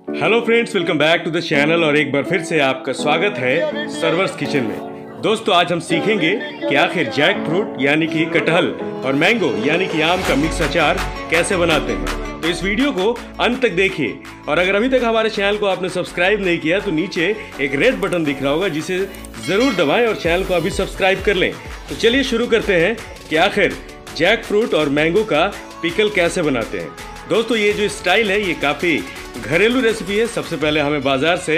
Hello friends, welcome back to the channel और एक बार फिर से आपका स्वागत है सर्वर्स किचन में। दोस्तों, आज हम सीखेंगे कि आखिर जैक फ्रूट यानी कि कटहल और मैंगो यानी कि आम का मिक्स अचार कैसे बनाते हैं। तो इस वीडियो को अंत तक देखिए और अगर अभी तक हमारे चैनल को आपने सब्सक्राइब नहीं किया तो नीचे एक रेड बटन दिख रहा होगा जिसे ज़रूर दबाएं और चैनल को अभी सब्सक्राइब कर लें। तो चलिए शुरू करते हैं कि आखिर जैक फ्रूट और मैंगो का पिकल कैसे बनाते हैं। दोस्तों, ये जो स्टाइल है ये काफ़ी घरेलू रेसिपी है। सबसे पहले हमें बाज़ार से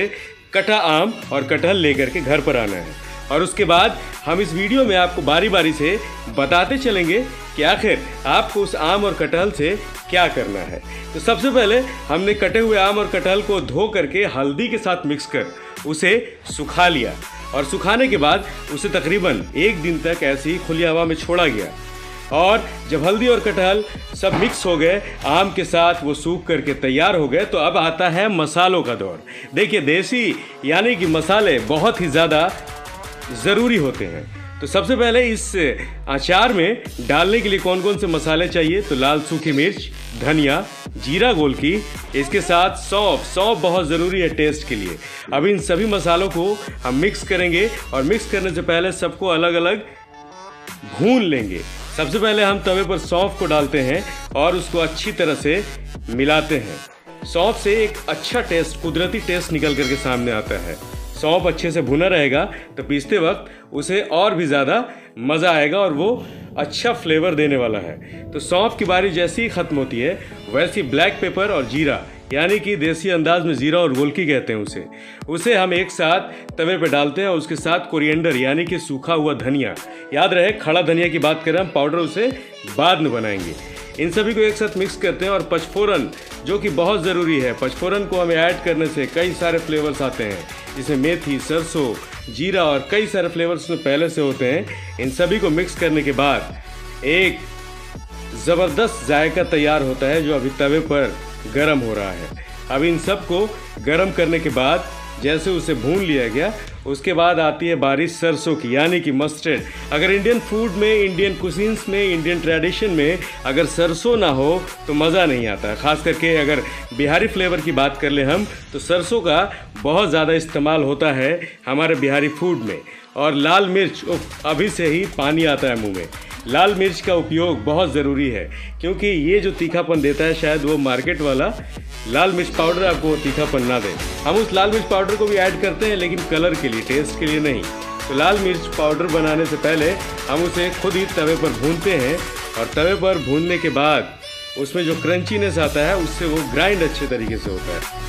कटा आम और कटहल लेकर के घर पर आना है और उसके बाद हम इस वीडियो में आपको बारी बारी से बताते चलेंगे कि आखिर आपको उस आम और कटहल से क्या करना है। तो सबसे पहले हमने कटे हुए आम और कटहल को धो करके हल्दी के साथ मिक्स कर उसे सुखा लिया और सुखाने के बाद उसे तकरीबन 1 दिन तक ऐसे ही खुली हवा में छोड़ा गया। और जब हल्दी और कटहल सब मिक्स हो गए, आम के साथ वो सूख करके तैयार हो गए, तो अब आता है मसालों का दौर। देखिए, देसी यानी कि मसाले बहुत ही ज़्यादा ज़रूरी होते हैं। तो सबसे पहले इस अचार में डालने के लिए कौन कौन से मसाले चाहिए, तो लाल सूखी मिर्च, धनिया, जीरा गोलकी, इसके साथ सौंफ बहुत ज़रूरी है टेस्ट के लिए। अब इन सभी मसालों को हम मिक्स करेंगे और मिक्स करने से पहले सबको अलग अलग भून लेंगे। सबसे पहले हम तवे पर सौंफ को डालते हैं और उसको अच्छी तरह से मिलाते हैं। सौंफ से एक अच्छा टेस्ट, कुदरती टेस्ट निकल करके सामने आता है। सौंफ अच्छे से भुना रहेगा तो पीसते वक्त उसे और भी ज़्यादा मज़ा आएगा और वो अच्छा फ्लेवर देने वाला है। तो सौंफ की बारी जैसी ही ख़त्म होती है वैसी ब्लैक पेपर और जीरा यानी कि देसी अंदाज में जीरा और गोलकी कहते हैं उसे हम एक साथ तवे पे डालते हैं और उसके साथ कोरिएंडर यानी कि सूखा हुआ धनिया, याद रहे खड़ा धनिया की बात करें, हम पाउडर उसे बाद में बनाएंगे। इन सभी को एक साथ मिक्स करते हैं और पचफोरन, जो कि बहुत ज़रूरी है, पचफोरन को हमें ऐड करने से कई सारे फ्लेवर्स आते हैं, जिसमें मेथी, सरसों, जीरा और कई सारे फ्लेवर्स उसमें पहले से होते हैं। इन सभी को मिक्स करने के बाद एक ज़बरदस्त जायका तैयार होता है जो अभी तवे पर गरम हो रहा है। अब इन सब को गरम करने के बाद जैसे उसे भून लिया गया, उसके बाद आती है बारी सरसों की यानी कि मस्टर्ड। अगर इंडियन फूड में, इंडियन कुजीन्स में, इंडियन ट्रेडिशन में अगर सरसों ना हो तो मज़ा नहीं आता। ख़ास करके अगर बिहारी फ्लेवर की बात कर ले हम, तो सरसों का बहुत ज़्यादा इस्तेमाल होता है हमारे बिहारी फूड में। और लाल मिर्च, अभी से ही पानी आता है मुँह में। लाल मिर्च का उपयोग बहुत ज़रूरी है क्योंकि ये जो तीखापन देता है, शायद वो मार्केट वाला लाल मिर्च पाउडर आपको तीखापन ना दे। हम उस लाल मिर्च पाउडर को भी ऐड करते हैं लेकिन कलर के लिए, टेस्ट के लिए नहीं। तो लाल मिर्च पाउडर बनाने से पहले हम उसे खुद ही तवे पर भूनते हैं और तवे पर भूनने के बाद उसमें जो क्रंचीनेस आता है उससे वो ग्राइंड अच्छे तरीके से होता है।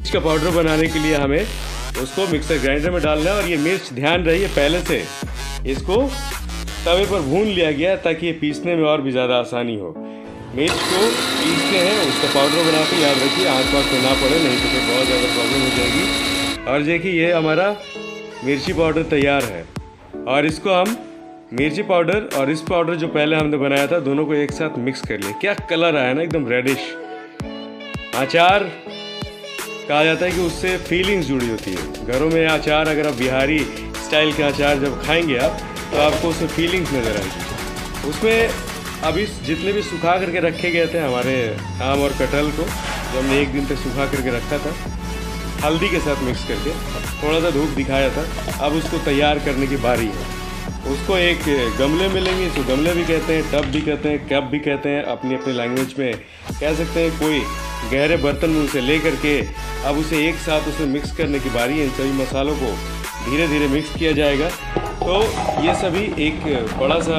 का पाउडर बनाने के लिए हमें उसको मिक्सर ग्राइंडर में डालना है और ये मिर्च, ध्यान रहिए, पहले से इसको तवे पर भून लिया गया ताकि ये पीसने में और भी ज़्यादा आसानी हो। मिर्च को पीसते हैं, उसका पाउडर बनाते, याद रखिए आँच वाँच तो ना पड़े, नहीं तो फिर बहुत ज़्यादा प्रॉब्लम हो जाएगी। और देखिए, ये हमारा मिर्ची पाउडर तैयार है और इसको हम मिर्ची पाउडर और इस पाउडर जो पहले हमने बनाया था, दोनों को एक साथ मिक्स कर लिया। क्या कलर आया ना, एकदम रेडिश। अचार कहा जाता है कि उससे फीलिंग्स जुड़ी होती है। घरों में अचार, अगर आप बिहारी स्टाइल के अचार जब खाएंगे आप, तो आपको उसमें फीलिंग्स नज़र आएगी। उसमें अभी जितने भी सुखा करके रखे गए थे हमारे आम और कटहल को, जो हमने 1 दिन तक सुखा करके रखा था हल्दी के साथ मिक्स करके, थोड़ा सा धूप दिखाया था, अब उसको तैयार करने की बारी है। उसको एक गमले में लेंगे, इसको गमले भी कहते हैं, टब भी कहते हैं, कप भी कहते हैं, अपनी अपनी लैंग्वेज में कह सकते हैं। कोई गहरे बर्तन में उसे ले करके अब उसे एक साथ उसमें मिक्स करने की बारी है। इन सभी मसालों को धीरे धीरे मिक्स किया जाएगा। तो ये सभी एक बड़ा सा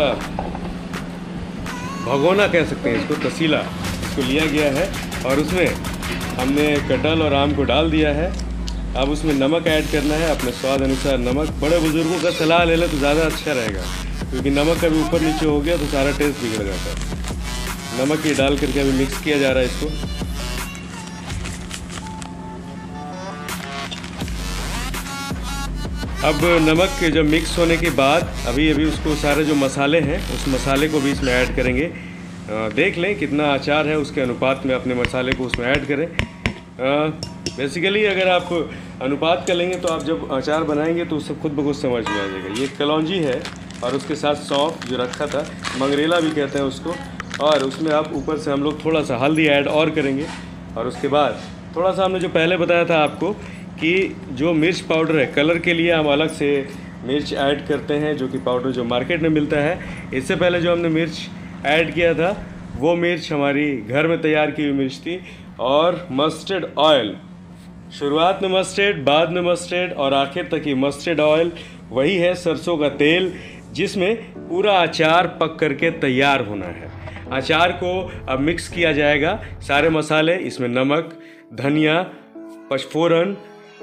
भगोना कह सकते हैं इसको, तसीला, इसको लिया गया है और उसमें हमने कटहल और आम को डाल दिया है। अब उसमें नमक ऐड करना है अपने स्वाद अनुसार। नमक बड़े बुजुर्गों का सलाह ले लें तो ज़्यादा अच्छा रहेगा, क्योंकि नमक कभी ऊपर नीचे हो गया तो सारा टेस्ट बिगड़ जाता है। नमक ये डाल करके अभी मिक्स किया जा रहा है इसको। अब नमक जब मिक्स होने के बाद अभी उसको सारे जो मसाले हैं उस मसाले को भी इसमें ऐड करेंगे। देख लें कितना अचार है, उसके अनुपात में अपने मसाले को उसमें ऐड करें। बेसिकली अगर आप अनुपात कर लेंगे तो आप जब अचार बनाएंगे तो उससे खुद ब खुद समझ में आ जाएगा। ये कलौंजी है और उसके साथ सौंफ जो रखा था, मंगरेला भी कहते हैं उसको, और उसमें आप ऊपर से हम लोग थोड़ा सा हल्दी ऐड और करेंगे। और उसके बाद थोड़ा सा हमने जो पहले बताया था आपको कि जो मिर्च पाउडर है, कलर के लिए हम अलग से मिर्च ऐड करते हैं, जो कि पाउडर जो मार्केट में मिलता है। इससे पहले जो हमने मिर्च ऐड किया था वो मिर्च हमारी घर में तैयार की हुई मिर्च थी। और मस्टर्ड ऑयल, शुरुआत में मस्टर्ड, बाद में मस्टर्ड और आखिर तक ही मस्टर्ड ऑयल, वही है सरसों का तेल जिसमें पूरा अचार पक करके तैयार होना है। अचार को अब मिक्स किया जाएगा, सारे मसाले इसमें नमक, धनिया, पचफोरन,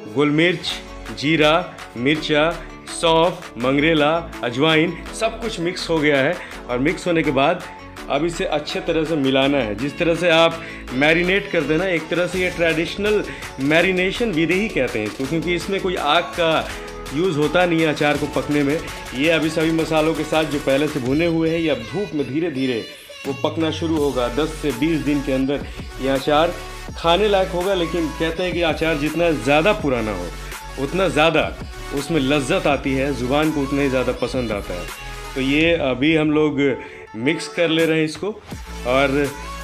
गुलमिर्च, जीरा, मिर्चा, सौंफ, मंगरेला, अजवाइन, सब कुछ मिक्स हो गया है। और मिक्स होने के बाद अब इसे अच्छे तरह से मिलाना है। जिस तरह से आप मैरिनेट करते हैं ना, एक तरह से ये ट्रेडिशनल मैरिनेशन विधि ही कहते हैं इसको, क्योंकि इसमें कोई आग का यूज़ होता नहीं है अचार को पकने में। ये अभी सभी मसालों के साथ जो पहले से भुने हुए हैं, ये अब धूप में धीरे धीरे वो पकना शुरू होगा। 10 से 20 दिन के अंदर ये अचार खाने लायक होगा। लेकिन कहते हैं कि अचार जितना ज़्यादा पुराना हो उतना ज़्यादा उसमें लज्जत आती है, ज़ुबान को उतना ही ज़्यादा पसंद आता है। तो ये अभी हम लोग मिक्स कर ले रहे हैं इसको। और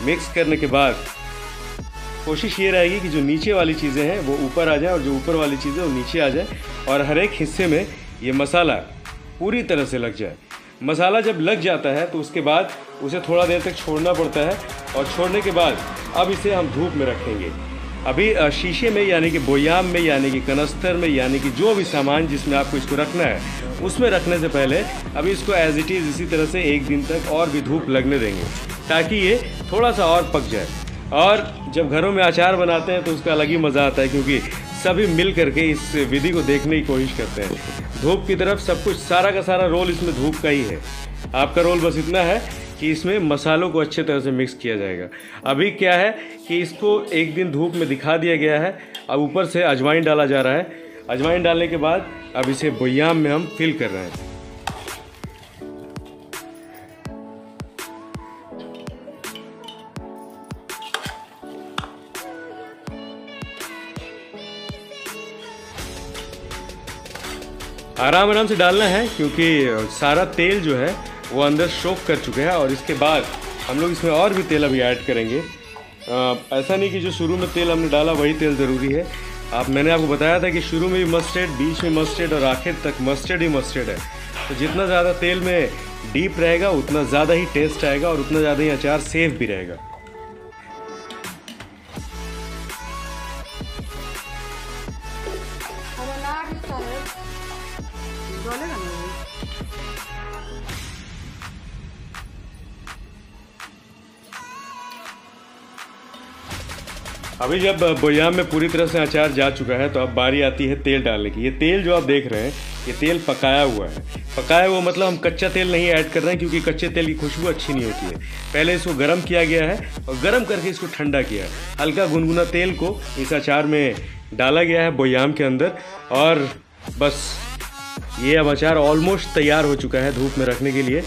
मिक्स करने के बाद कोशिश ये रहेगी कि जो नीचे वाली चीज़ें हैं वो ऊपर आ जाए और जो ऊपर वाली चीज़ें वो नीचे आ जाए, और हर एक हिस्से में ये मसाला पूरी तरह से लग जाए। मसाला जब लग जाता है तो उसके बाद उसे थोड़ा देर तक छोड़ना पड़ता है, और छोड़ने के बाद अब इसे हम धूप में रखेंगे। अभी शीशे में यानी कि बोयाम में यानी कि कनस्तर में यानी कि जो भी सामान जिसमें आपको इसको रखना है उसमें रखने से पहले अभी इसको एज इट इज़ इसी तरह से 1 दिन तक और भी धूप लगने देंगे, ताकि ये थोड़ा सा और पक जाए। और जब घरों में अचार बनाते हैं तो उसका अलग ही मज़ा आता है, क्योंकि सभी मिल करके इस विधि को देखने की कोशिश करते हैं। धूप की तरफ सब कुछ, सारा का सारा रोल इसमें धूप का ही है। आपका रोल बस इतना है कि इसमें मसालों को अच्छे तरह से मिक्स किया जाएगा। अभी क्या है कि इसको 1 दिन धूप में दिखा दिया गया है। अब ऊपर से अजवाइन डाला जा रहा है। अजवाइन डालने के बाद अब इसे बोयाम में हम फिल कर रहे हैं। आराम आराम से डालना है, क्योंकि सारा तेल जो है वो अंदर सोख कर चुके हैं। और इसके बाद हम लोग इसमें और भी तेल अभी ऐड करेंगे। ऐसा नहीं कि जो शुरू में तेल हमने डाला वही तेल ज़रूरी है। मैंने आपको बताया था कि शुरू में भी मस्टर्ड, बीच में मस्टर्ड और आखिर तक मस्टर्ड ही मस्टर्ड है। तो जितना ज़्यादा तेल में डीप रहेगा उतना ज़्यादा ही टेस्ट आएगा और उतना ज़्यादा ही अचार सेफ भी रहेगा। अभी जब बोयाम में पूरी तरह से अचार जा चुका है तो अब बारी आती है तेल डालने की। ये तेल जो आप देख रहे हैं ये तेल पकाया हुआ है। पकाया हुआ मतलब हम कच्चा तेल नहीं ऐड कर रहे हैं, क्योंकि कच्चे तेल की खुशबू अच्छी नहीं होती है। पहले इसको गर्म किया गया है और गर्म करके इसको ठंडा किया है। हल्का गुनगुना तेल को इस अचार में डाला गया है बोयाम के अंदर, और बस ये अब अचार ऑलमोस्ट तैयार हो चुका है धूप में रखने के लिए।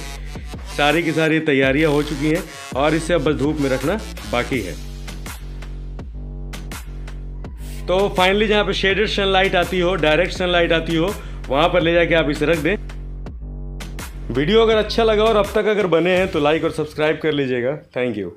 सारी की सारी तैयारियाँ हो चुकी हैं और इसे अब बस धूप में रखना बाकी है। तो फाइनली जहाँ पे शेडेड सनलाइट आती हो, डायरेक्ट सनलाइट आती हो, वहाँ पर ले जाके आप इसे रख दें। वीडियो अगर अच्छा लगा और अब तक अगर बने हैं तो लाइक और सब्सक्राइब कर लीजिएगा। Thank you.